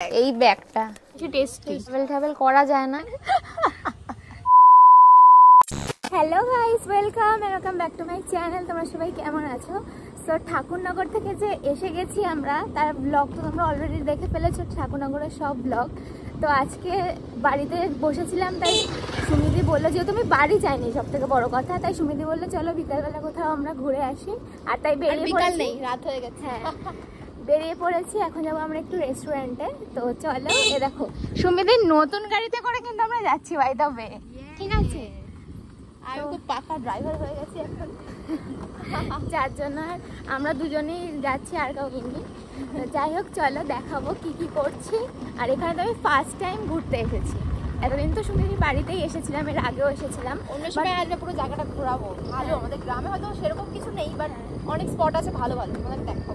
এই ব্যাগটা কিছু টেস্টি ট্রাভেল করা যায় না। Hello guys, welcome back to my channel. তোমরা সবাই কেমন আছো? সো ঠাকুরনগর থেকে যে এসে গেছি আমরা, তার ব্লগ তো তোমরা অলরেডি দেখে ফেলেছো, ঠাকুরনগরের সব ব্লগ। তো আজকে বাড়িতে বসেছিলাম, তাই সুমিদি বললো, যেহেতু আমি বাড়ি যাইনি সব থেকে বড় কথা, তাই সুমিদি বললো চলো বিকালবেলা কোথাও আমরা ঘুরে আসি। আর তাই বেরিয়ে পড়েছি। নেই, রাত হয়ে গেছে। হ্যাঁ, বেরিয়ে পড়েছি। এখন যাবো আমরা একটু রেস্টুরেন্টে। তো চলো, এ দেখো সুমিদির নতুন গাড়িতে করে কিন্তু আমরা যাচ্ছি, বাই দ্য ওয়ে। ঠিক আছে, আমি খুব পাকা ড্রাইভার হয়ে গেছি এখন, যার জন্য আমরা দুজনেই যাচ্ছি, আর কাউকে নিয়ে। যাই হোক, চলো দেখাবো কি কি করছি। আর এখানে তো আমি ফার্স্ট টাইম ঘুরতে এসেছি। এতদিন তো সুমিদি বাড়িতেই এসেছিলাম, এর আগেও এসেছিলাম। অন্য সময় আসলে পুরো জায়গাটা ঘোরাবো। ভালো, আমাদের গ্রামে হয়তো সেরকম কিছু নেই, বাট অনেক স্পট আছে ভালো ভালো, তোমাদের দেখাবো।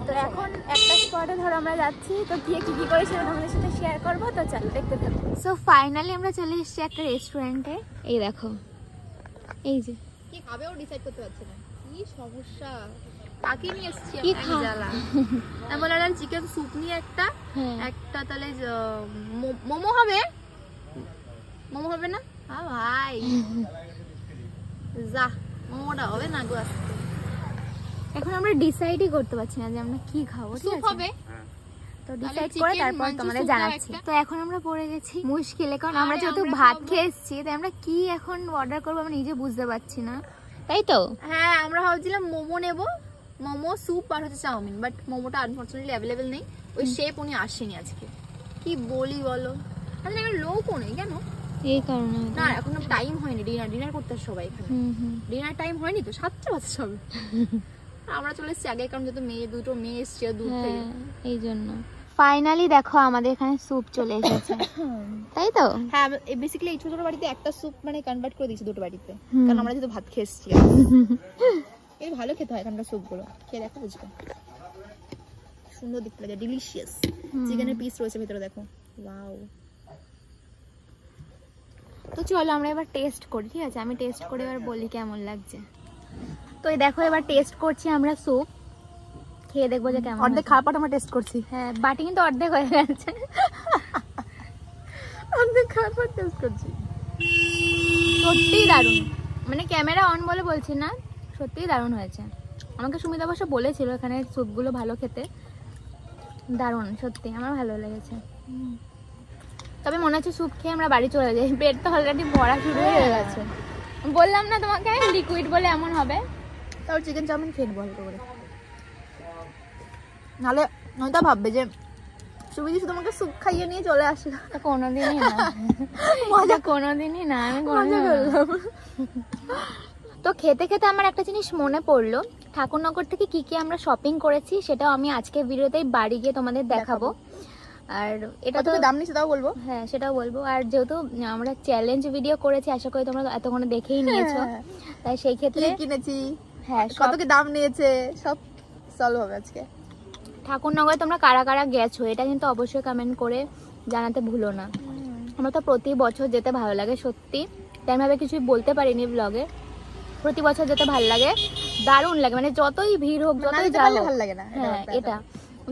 তো এখন একটা স্পটে ধরো আমরা যাচ্ছি, তো গিয়ে কি কি করে সেটা আমাদের সাথে শেয়ার করবো। তো চলো দেখতে থাকো। সো ফাইনালি আমরা চলে এসেছি একটা রেস্টুরেন্টে। এই দেখো, এই যে কি খাবে ও ডিসাইড করতে পারছে না, কি সমস্যা। কাকে নিয়ে এসেছি কি আমি জ্বালা। আমি বললাম চিকেন স্যুপ নিয়ে একটা তাহলে মোমো হবে। মোমো হবে না? হ্যাঁ ভাই, যা মোমোটা হবে না গো। এখন আমরা ডিসাইডই করতে পারছি না যে আমরা কি খাবো। ঠিক আছে, তো ডিসাইড করে তারপর তোমাদের জানাচ্ছি। তো এখন আমরা পড়ে গেছি মুশকিলে, কারণ আমরা যেহেতু ভাত খেয়ে এসেছি, তাই আমরা কি এখন অর্ডার করবো আমরা নিজে বুঝতে পারছি না, তাই তো? হ্যাঁ, আমরা ভাবছিলাম মোমো নেবো, মোমো স্যুপ আর হচ্ছে চাউমিন, বাট মোমোটা আনফরচুনেটলি অ্যাভেলেবেল নেই। ওই শেপ উনি আসেনি আজকে। কি বলি বলো, আসলে এখানে লোকও নেই কেন? এই কারণে না, এখনো টাইম হয়নি। ডিনার করতে সবাই এখানে। ডিনার টাইম হয়নি তো, 7টা বাজে সবে। আমরা চলে এসেছি আগে, কারণ যেহেতু দুটো মেয়ে এসছে দূর থেকে, এই জন্য। ফাইনালি দেখো আমাদের এখানে স্যুপ চলে এসেছে, তাই তো? হ্যাঁ, বেসিক্যালি এই ছোট বাড়িতে একটা স্যুপ মানে কনভার্ট করে দিয়েছি দুটো বাড়িতে, কারণ আমরা যেহেতু ভাত খেয়ে এসেছি। এই ভালো খেতে হয় এখানকার স্যুপগুলো, খেয়ে দেখো বুঝবে। সুন্দর দেখতে লাগে, ডিলিশিয়াস। চিকেনের পিস রয়েছে ভেতরে, দেখো। ওয়াও। তো চলো আমরা এবার টেস্ট করি। ঠিক আছে, আমি টেস্ট করে এবার বলি কেমন লাগছে। তো এই দেখো, এবার টেস্ট করছি আমরা স্যুপ, খেয়ে দেখবো যে কেমন। অর্ধেক খাওয়ার পর আমরা টেস্ট করছি। হ্যাঁ, বাটি কিন্তু অর্ধেক হয়ে গেছে। অর্ধেক খাওয়ার পর টেস্ট করছি। সত্যিই দারুণ, মানে ক্যামেরা অন বলে বলছি না, সত্যিই দারুণ হয়েছে। আমাকে সুমিতা অবশ্য বলেছিল এখানে স্যুপগুলো ভালো খেতে। দারুণ, সত্যি আমার ভালো লেগেছে। তবে মনে হচ্ছে স্যুপ খেয়ে আমরা বাড়ি চলে যাই, পেট তো অলরেডি ভরা শুরু হয়ে গেছে। বললাম না তোমাকে লিকুইড বলে এমন হবে। তাও চিকেন চাউমিন খেয়ে নেবো ভালো করে, নাহলে নয়তো ভাববে যে সুবিধি শুধু আমাকে স্যুপ খাইয়ে নিয়ে চলে আসলো। কোনোদিনই না, মজা কোনোদিনই না, আমি মজা করলাম। তো খেতে খেতে আমার একটা জিনিস মনে পড়লো, ঠাকুরনগর থেকে কি কি আমরা শপিং করেছি সেটাও আমি আজকে ভিডিওতেই বাড়ি গিয়ে তোমাদের দেখাবো। আর এটা তো দাম নিয়ে সেটাও বলবো। হ্যাঁ, সেটাও বলবো। আর যেহেতু আমরা চ্যালেঞ্জ ভিডিও করেছি, আশা করি তোমরা এতক্ষণে দেখেই নিয়েছো, তাই সেই ক্ষেত্রে কিনেছি, হ্যাঁ, কত কি দাম নিয়েছে সব সলভ হবে আজকে। ঠাকুরনগরে তোমরা কারা কারা গেছো এটা কিন্তু অবশ্যই কমেন্ট করে জানাতে ভুলো না। আমরা তো প্রতি বছর যেতে ভালো লাগে, সত্যি তেমনভাবে কিছুই বলতে পারিনি ব্লগে। প্রতি বছর যেতে ভালো লাগে, দারুণ লাগে। মানে যতই ভিড় হোক, যতই যাও, ভালো লাগে না। হ্যাঁ, এটা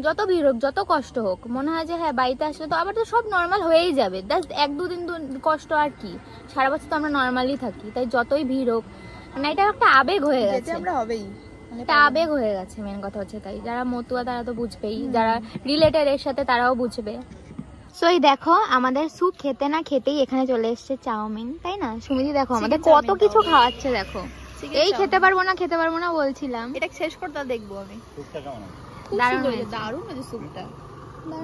যত ভিড় হোক, যত কষ্ট হোক, মনে হয় যে হ্যাঁ বাড়িতে আসলে তো আবার তো সব নর্মাল হয়েই যাবে। জাস্ট 1-2 দিন কষ্ট, আর কি, সারা বছর তো আমরা নর্মালি থাকি। তাই যতই ভিড় হোক, মানে এটা একটা আবেগ হয়ে গেছে। আমরা হবেই, এটা আবেগ হয়ে গেছে, মেন কথা হচ্ছে তাই। যারা মতুয়া তারা তো বুঝবেই, যারা রিলেটেড এর সাথে তারাও বুঝবে। সো এই দেখো, আমাদের স্যুপ খেতে না খেতেই এখানে চলে এসেছে চাউমিন, তাই না সুমিদি? দেখো আমাদের কত কিছু খাওয়াচ্ছে, দেখো। এই খেতে পারবো না বলছিলাম, এটা শেষ করতে দেখবো আমি। দারুণ দারুণ হয়েছে স্যুপটা,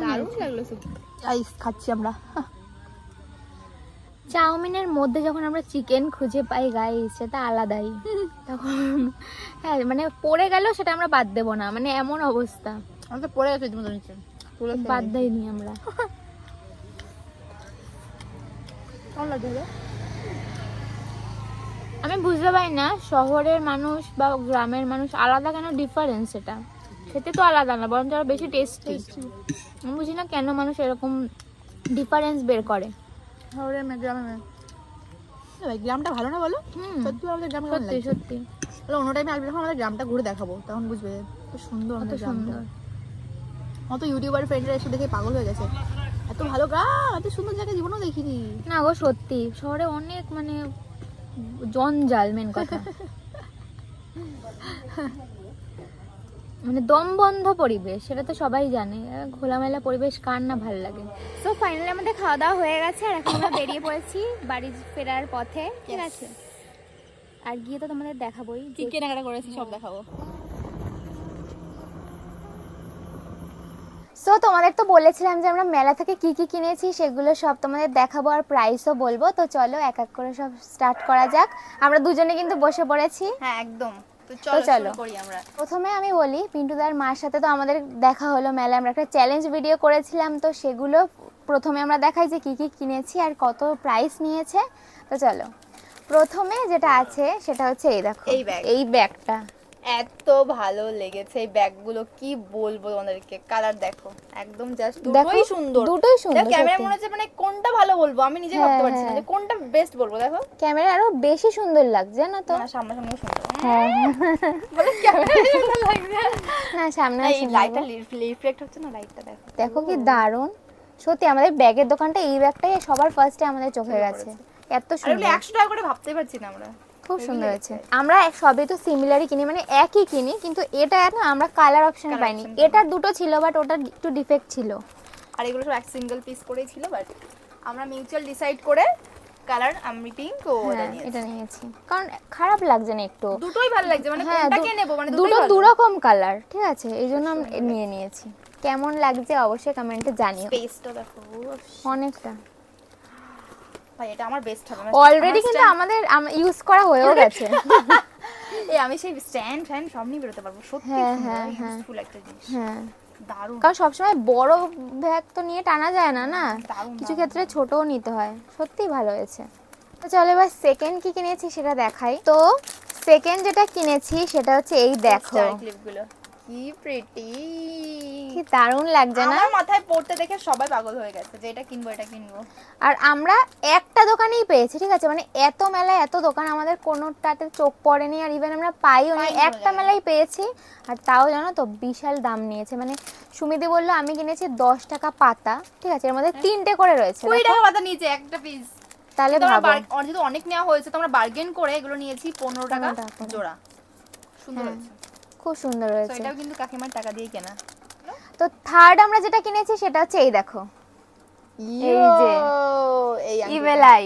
দারুণ লাগলো স্যুপ। গাইস, খাচ্ছি আমরা। চাউমিনের মধ্যে যখন আমরা চিকেন খুঁজে পাই গাইস, সেটা আলাদাই। তখন হ্যাঁ, মানে পড়ে গেল সেটা আমরা বাদ দেবো না, মানে এমন অবস্থা। আমরা পড়ে গেছে তুমি নিচে, বাদ দেইনি আমরা। কেমন লাগছে? আমি বুঝতে পারি না শহরের মানুষ বা গ্রামের মানুষ আলাদা কেন ডিফারেন্স, এটা খেতে তো আলাদা না, বরঞ্চ আরো বেশি টেস্টি। আমি বুঝি না কেন মানুষ এরকম ডিফারেন্স বের করে। শহরের গ্রামে, গ্রামটা ভালো না বলো? সত্যি আমাদের গ্রামে সত্যি সত্যি। অন্য টাইমে আসবে যখন আমাদের গ্রামটা ঘুরে দেখাবো, তখন বুঝবে কত সুন্দর, কত সুন্দর। অত ইউটিউবার ফ্রেন্ডরা এসে দেখে পাগল হয়ে গেছে। এত ভালো গ্রাম, এত সুন্দর জায়গা জীবনেও দেখিনি। না গো সত্যি শহরে অনেক মানে জঞ্জাল, মেন কথা মানে দম বন্ধ পরিবেশ, সেটা তো সবাই জানে। খোলামেলা পরিবেশ কার না ভালো লাগে। তো ফাইনালি আমাদের খাওয়া দাওয়া হয়ে গেছে আর এখন আমরা বেরিয়ে পড়েছি বাড়ি ফেরার পথে, ঠিক আছে। আর গিয়ে তো তোমাদের দেখাবোই কি কেনাকাটা করেছি সব দেখাবো। সো তোমাদের তো বলেছিলাম যে আমরা মেলা থেকে কি কি কিনেছি সেগুলো সব তোমাদের দেখাবো আর প্রাইসও বলবো। তো চলো এক এক করে সব স্টার্ট করা যাক। আমরা দুজনে কিন্তু বসে পড়েছি। হ্যাঁ একদম। তো চলো চলো করি আমরা। প্রথমে আমি বলি, পিন্টুদার মার সাথে তো আমাদের দেখা হলো মেলায়, আমরা একটা চ্যালেঞ্জ ভিডিও করেছিলাম। তো সেগুলো প্রথমে আমরা দেখাই যে কি কি কিনেছি আর কত প্রাইস নিয়েছে। তো চলো প্রথমে যেটা আছে সেটা হচ্ছে এই দেখো, এই ব্যাগটা এত ভালো লেগেছে। এই ব্যাগগুলো কি বলবো তোমাদেরকে, কালার দেখো একদম জাস্ট দুটোই সুন্দর, দুটোই সুন্দর। ক্যামেরা মনে হচ্ছে মানে কোনটা ভালো বলবো, আমি নিজে ভাবতে পারছি না যে কোনটা বেস্ট বলবো। দেখো ক্যামেরা আরো বেশি সুন্দর লাগছে জানো তো। না সামনাসামনি সুন্দর, হ্যাঁ বলে ক্যামেরা সুন্দর লাগছে না সামনে। এই লাইটটা রিফ্লেক্ট হচ্ছে না, লাইটটা দেখো, দেখো কি দারুণ। সত্যি আমাদের ব্যাগের দোকানটা, এই ব্যাগটাই সবার ফার্স্টে আমাদের চোখে গেছে। এত সুন্দর, 100 টাকা করে ভাবতে পারছি না আমরা। খুব সুন্দর হয়েছে। আমরা সবই তো সিমিলারই কিনি, মানে একই কিনি, কিন্তু এটা না আমরা কালার অপশন পাইনি। এটার দুটো ছিল বাট ওটার একটু ডিফেক্ট ছিল। আর এগুলো সব এক সিঙ্গেল পিস করেই ছিল, বাট আমরা মিউচুয়াল ডিসাইড করে কালার আমি পিঙ্ক ও এটা নিয়েছি, কারণ খারাপ লাগছে না একটু। দুটোই ভালো লাগছে, মানে কোনটাকে নেব মানে দুটো দু রকম কালার, ঠিক আছে, এইজন্য আমি নিয়ে নিয়েছি। কেমন লাগছে অবশ্যই কমেন্টে জানিও। পেস্টটা দেখো অনেকটা, ভাই এটা আমার বেস্ট হবে। অলরেডি কিন্তু আমাদের ইউজ করা হয়েও গেছে। এই আমি সেই স্ট্যান্ড ফ্যান সব নিয়ে বেরোতে পারবো। সত্যি ইউজফুল একটা জিনিস। হ্যাঁ দারুণ, কারণ সবসময় বড় ব্যাগ তো নিয়ে টানা যায় না, না কিছু ক্ষেত্রে ছোটও নিতে হয়। সত্যি ভালো হয়েছে। তো চলো এবার সেকেন্ড কি কিনেছি সেটা দেখাই। তো সেকেন্ড যেটা কিনেছি সেটা হচ্ছে এই দেখো, ক্লিপগুলো কি প্রিটি, কি দারুণ লাগছে না? আমার মাথায় পড়তে দেখে সবাই পাগল হয়ে গেছে যে এটা কিনবো এটা কিনবো। আর আমরা একটা দোকানেই পেয়েছি, ঠিক আছে, মানে এত মেলায় এত দোকান আমাদের কোনোটাতে চোখ পড়েনি, আর ইভেন আমরা পাইও নি, একটা মেলায় পেয়েছি। আর তাও জানো তো বিশাল দাম নিয়েছে। মানে সুমিদি বললো আমি কিনেছি 10 টাকা পাতা, ঠিক আছে, এর মধ্যে 3টে করে রয়েছে। 20 টাকা পাতা নিচে একটা পিস, তাহলে ভাবো যেহেতু অনেক নেওয়া হয়েছে তো আমরা বার্গেন করে এগুলো নিয়েছি 15 টাকা জোড়া। সুন্দর হয়েছে, খুব সুন্দর হয়েছে। এটাও কিন্তু কাকিমার টাকা দিয়ে কেনা। তো থার্ড আমরা যেটা কিনেছি সেটা হচ্ছে এই দেখো, এই যে এই ইভেলাই,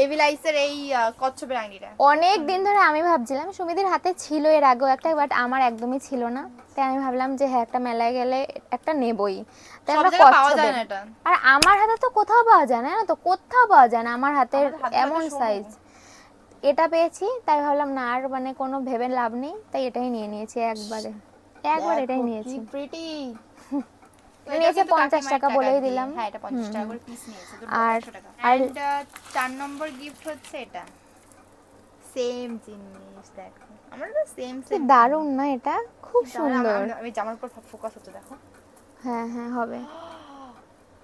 এভিলাইসের এই কচ্ছপের আংটিটা। অনেক দিন ধরে আমি ভাবছিলাম, সুমিদির হাতে ছিল এর আগেও একটা, বাট আমার একদমই ছিল না। তাই আমি ভাবলাম যে হ্যাঁ একটা মেলায় গেলে একটা নেবই। তাই আমরা কচ্ছপের, আর আমার হাতে তো কোথাও পাওয়া যায় না, তো কোথাও পাওয়া যায় না আমার হাতের এমন সাইজ। এটা পেয়েছি তাই ভাবলাম না আর মানে কোনো ভেবে লাভ নেই, তাই এটাই নিয়ে নিয়েছি একবারে এটাই নিয়েছি। কি প্রিটি নিয়েছে 50 টাকা বলেই দিলাম। হ্যাঁ এটা 50 টাকা করে পিস নিয়েছে, আর 100 টাকা। আর 4 নম্বর গিফট হচ্ছে এটা, সেম জিনিস দেখো, আমরা তো সেম দারুণ না? এটা খুব সুন্দর। আমি জামার উপর ফোকাস হচ্ছে দেখো। হ্যাঁ হ্যাঁ হবে।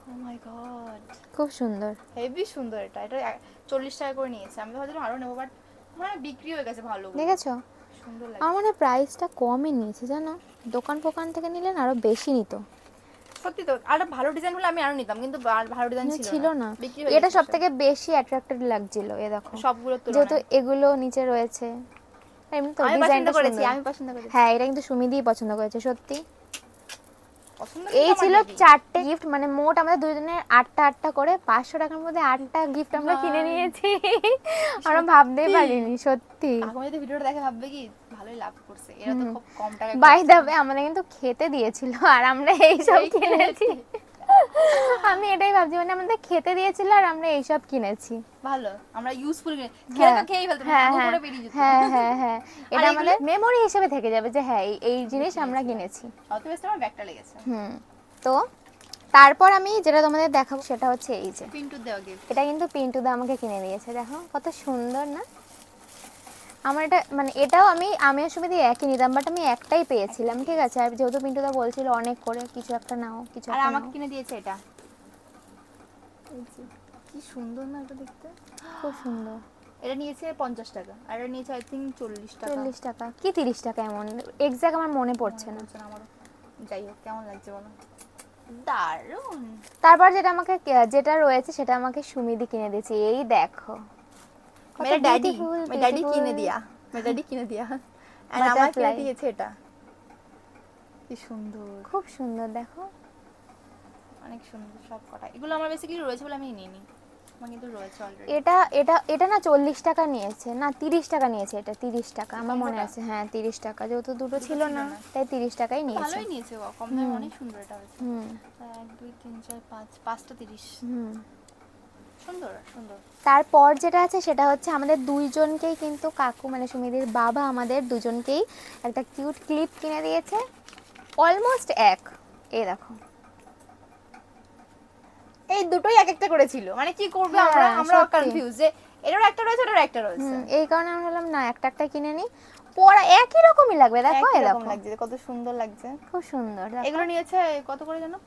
ও মাই গড খুব সুন্দর, হেভি সুন্দর। এটা 40 টাকা করে নিয়েছে। আমি ভাবছিলাম আরো নেব, বাট মানে বিক্রি হয়ে গেছে ভালো। দেখেছো সুন্দর লাগে। আমার প্রাইসটা কমই নিয়েছে জানো, দোকান থেকে নিলে আরো বেশি নিত। সত্যি তো, আর ভালো ডিজাইন হলে আমি আরো নিতাম, কিন্তু ভালো ডিজাইন ছিল না। এটা সবথেকে বেশি অ্যাট্রাক্টেড লাগছিল। এই দেখো সবগুলো তো যেহেতু এগুলো নিচে রয়েছে, এমনি তো ডিজাইনটা করেছি, আমি পছন্দ করেছি। হ্যাঁ এটা কিন্তু সুমিদিই পছন্দ করেছে সত্যি। পছন্দ এই ছিল 4টে গিফট, মানে মোট আমাদের দুজনের 8টা করে 500 টাকার মধ্যে 8টা গিফট আমরা কিনে নিয়েছি। আমরা ভাবতেই পারিনি সত্যি। এখন যদি ভিডিওটা দেখে ভাববে কি ভালোই লাভ করছে, এরা তো খুব কম টাকায়। বাই দ্য ওয়ে আমাদের কিন্তু খেতে দিয়েছিল আর আমরা এই সব কিনেছি। আমি এটাই ভাবছি, মানে আমাদের খেতে দিয়েছিল আর আমরা এই সব কিনেছি। ভালো, আমরা ইউজফুল খেয়ে তো খেয়েই ফেলতে পারি, পুরো বেরিয়ে যেত। হ্যাঁ এটা আমাদের মেমোরি হিসেবে থেকে যাবে যে হ্যাঁ এই জিনিস আমরা কিনেছি। অত বেশি আমার ব্যাগটা লেগেছে। তো তারপর আমি যেটা তোমাদের দেখাবো সেটা হচ্ছে এই যে পিন্টু দেওয়া গিফট। এটা কিন্তু পিন্টু দা আমাকে কিনে দিয়েছে। দেখো কত সুন্দর না? আমার এটা মানে এটাও আমিও সুমিদি একই নিতাম, বাট আমি একটাই পেয়েছিলাম, ঠিক আছে। আর যেহেতু পিন্টু দা বলছিল অনেক করে কিছু একটা নাও কিছু আর একটা আমাকে কিনে দিয়েছে এটা। কি সুন্দর না এটা দেখতে, খুব সুন্দর। এটা নিয়েছে 50 টাকা, আর এটা নিয়েছে আই থিংক 40 টাকা। 40 টাকা কি 30 টাকা এমন এক্সাক্ট আমার মনে পড়ছে না। আমারও যাই হোক, কেমন লাগছে বলো? দারুন। তারপর যেটা রয়েছে সেটা আমাকে সুমিদি কিনে দিয়েছে। এই দেখো, मेरा डैडी কিনে দিয়া, मेरा डैडी কিনে দিয়া। আর আমার কিনে দিয়েছে এটা। কি সুন্দর, খুব সুন্দর, দেখো অনেক সুন্দর সব কটা। এগুলো আমার বেসিক্যালি রয়েছে বলে আমি নিইনি, আমার কিন্তু রয়েছে অলরেডি। এটা না 40 টাকা নিয়েছে, না 30 টাকা নিয়েছে। এটা 30 টাকা আমার মনে আছে। হ্যাঁ 30 টাকা, যেহেতু দুটো ছিল না তাই 30 টাকাই নিয়েছে। ভালোই নিয়েছে, কম দামে অনেক সুন্দর এটা হয়েছে। 1 2 3 4 5 5টা 30। সুন্দর সুন্দর। তারপর যেটা আছে সেটা হচ্ছে আমাদের দুইজনকেই কিন্তু কাকু মানে সুমিদির বাবা আমাদের দুজনকেই একটা কিউট ক্লিপ কিনে দিয়েছে, অলমোস্ট এক। এই দেখো, এই দুটোই এক একটা করেছিল, মানে কি করবে আমরা কনফিউজ যে এটার একটা রয়েছে ওটার একটা রয়েছে। এই কারণে আমরা বললাম না একটা কিনে নি, পরা একই রকমই লাগবে। দেখো এই দেখো লাগছে, কত সুন্দর লাগছে, খুব সুন্দর। এগুলো নিয়েছে কত করে জানো?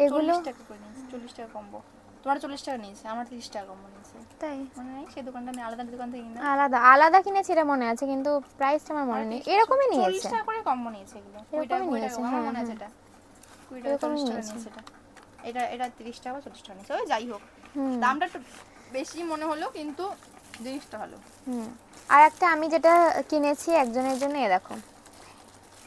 এগুলো 40 টাকা করে নিয়েছে, 40 টাকা কম্বো। তোমার 40 টাকা নিয়েছে, আমার 30 টাকা কম্বো নিয়েছে। তাই মনে নাই সেই দোকানটা নিয়ে আলাদা দোকান থেকে কিনে? আলাদা কিনেছি এটা মনে আছে, কিন্তু প্রাইসটা আমার মনে নেই। এরকমই নিয়েছে, 40 টাকা করে কম্বো নিয়েছে এগুলো। 20 টাকা আমার মনে আছে এটা। 20 টাকা 40 টাকা নিয়েছে এটা। এটা 30 টাকা 40 টাকা নিয়েছে। ওই যাই হোক, দামটা একটু বেশি মনে হলো, কিন্তু জিনিসটা ভালো। আর একটা আমি যেটা কিনেছি একজনের জন্য, এ দেখো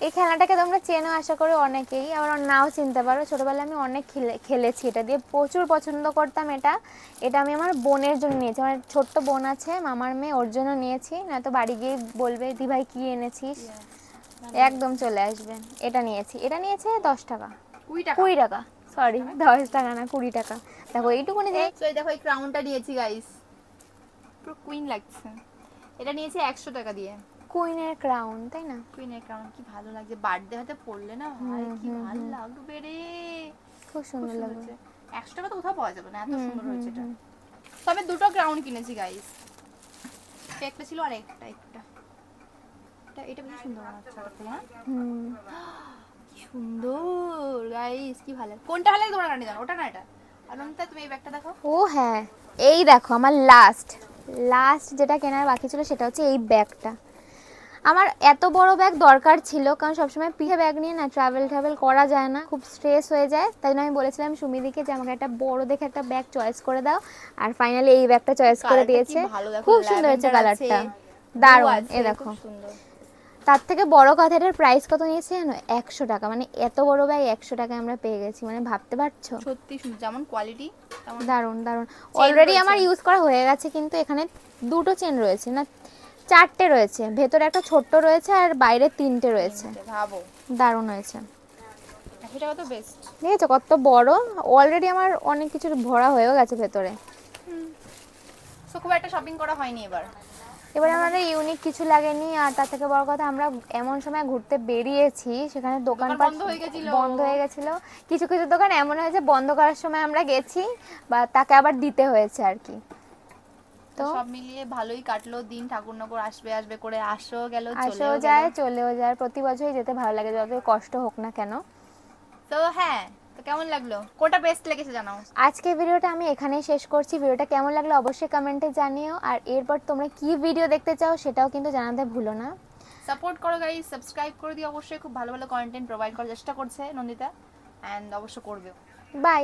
এই খেলনাটাকে তোমরা চেনো আশা করি অনেকেই, আবার নাও চিনতে পারো। ছোটবেলায় আমি অনেক খেলেছি এটা দিয়ে, প্রচুর পছন্দ করতাম এটা। এটা আমি আমার বোনের জন্য নিয়েছি, আমার ছোট্ট বোন আছে মামার মেয়ে, ওর জন্য নিয়েছি। নয়তো বাড়ি গিয়ে বলবে দি ভাই কি এনেছিস, একদম চলে আসবে। এটা নিয়েছি, এটা নিয়েছে 10 টাকা 20 টাকা, সরি 10 টাকা না 20 টাকা। দেখো এইটুকুনি যে দেখো এই ক্রাউনটা নিয়েছি গাইস, পুরো কুইন লাগছে। এটা নিয়েছি 100 টাকা দিয়ে। কুইনের ক্রাউন, তাই না? কুইনের ক্রাউন কি ভালো লাগছে, বার্থডে হাতে পড়লে না ভাই কি ভালো লাগবে রে, খুব সুন্দর লাগছে। 100 টাকা তো কোথাও পাওয়া যাবে না, এত সুন্দর হয়েছে এটা। তবে দুটো ক্রাউন কিনেছি গাইস, একটা ছিল আর একটা এটা বেশ সুন্দর লাগছে। না কি সুন্দর গাইস, কি ভালো। কোনটা ভালো লাগে তোমরা কানে জানো? ওটা না এটা? অনন্তা তুমি এই ব্যাগটা দেখো। ও হ্যাঁ, এই দেখো আমার লাস্ট যেটা কেনার বাকি ছিল সেটা হচ্ছে এই ব্যাগটা। আমার এত বড় ব্যাগ দরকার ছিল, কারণ সবসময় পিঠে ব্যাগ নিয়ে না ট্রাভেল করা যায় না, খুব স্ট্রেস হয়ে যায়। তাই জন্য আমি বলেছিলাম সুমিদিকে যে আমাকে একটা বড় দেখে একটা ব্যাগ চয়েস করে দাও, আর ফাইনালি এই ব্যাগটা চয়েস করে দিয়েছে। খুব সুন্দর হয়েছে কালারটা, দারুণ। এই দেখো, তার থেকে বড় কথা এটার প্রাইস কত নিয়েছে জানো? 100 টাকা। মানে এত বড় ব্যাগ 100 টাকায় আমরা পেয়ে গেছি, মানে ভাবতে পারছো? সত্যি যেমন কোয়ালিটি দারুণ। অলরেডি আমার ইউজ করা হয়ে গেছে, কিন্তু এখানে দুটো চেন রয়েছে, না 4টে রয়েছে, ভেতরে একটা ছোট্ট রয়েছে আর বাইরে 3টে রয়েছে। ভাবো দারুণ হয়েছে, এটা কত বেস্ট। দেখেছো কত বড়? অলরেডি আমার অনেক কিছু ভরা হয়েও গেছে ভেতরে। সো খুব একটা শপিং করা হয়নি এবার আমাদের ইউনিক কিছু লাগেনি। আর তার থেকে বড় কথা, আমরা এমন সময় ঘুরতে বেরিয়েছি সেখানে দোকানপাট বন্ধ হয়ে গেছিল। কিছু দোকান এমন হয়েছে বন্ধ করার সময় আমরা গেছি বা তাকে আবার দিতে হয়েছে আর কি। তো সব মিলিয়ে ভালোই কাটলো দিন। ঠাকুরনগর আসবে করে আসো যায় চলেও যায়, প্রতি বছরই যেতে ভালো লাগে যতই কষ্ট হোক না কেন। তো হ্যাঁ, তো কেমন লাগলো, কোনটা বেস্ট লেগেছে জানাও। আজকে ভিডিওটা আমি এখানেই শেষ করছি। ভিডিওটা কেমন লাগলো অবশ্যই কমেন্টে জানিও, আর এরপর তোমরা কি ভিডিও দেখতে চাও সেটাও কিন্তু জানাতে ভুলো না। সাপোর্ট করো গাইস, সাবস্ক্রাইব করে দিও অবশ্যই। খুব ভালো কন্টেন্ট প্রোভাইড করার চেষ্টা করছে নন্দিতা, এন্ড অবশ্যই করবে। বাই।